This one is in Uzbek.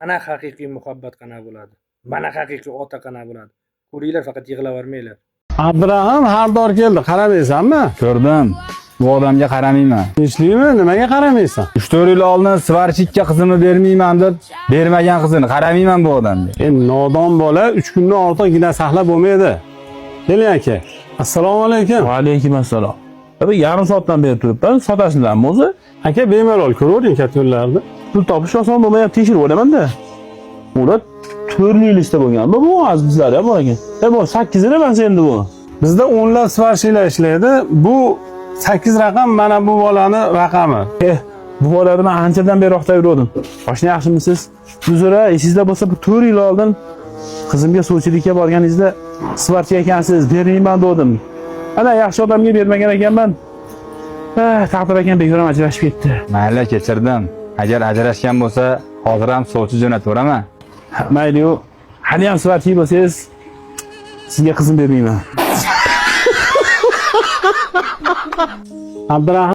Ana haqiqiy muhabbat qanaqa bo'ladi? Mana haqiqiy ota qanaqa bo'ladi? Ko'ringlar, faqat yig'lavermanglar. Abdurahim har dor keldi, qaramaysanmi? Ko'rdim. Bu odamga qaramayman. Tinchlikmi? Nimaga qaramaysan? 3-4 yil oldin svarchikka qizimni bermayman deb bermagan qizini qaramayman bu odamga. Nodon bola 3 kundan ortiq gina saqlab bo'lmaydi. Keling aka. Assalomu alaykum. Va alaykum assalom. Abi yarim soatdan beri turibman, sotasizlarmi o'zi? Aka bemalol ko'ravering kartonlarni. Pul topish oson bo'lmayapti, tekshirib olaman-da. Ular 4 listda bo'lgan. Bu azizlar ham bor ekan. Bu 8 emas endi bu. Bizda o'nlab svarchilar ishlaydi. Bu 8 raqam mana bu bolani raqami. Bu bolalarni men anchadan beri roqta yurdim. Oshna yaxshimisiz? Uzra, esingizda bo'lsa bu 4 yil oldin qizimga suvchilikka borganingizda svarchi ekansiz, bermayman dedim. Ana yaxshi odamga bermagan ekanman. Taqdir ekan begoram ajrashib ketdi. Mayli, kechirdim. Agar ajrashgan bo'lsa, hozir ham sovchi jo'nataveraman. Mayli-yu, hali ham svarchi bo'lsangiz, sizga qizim bermayman. Abdurahim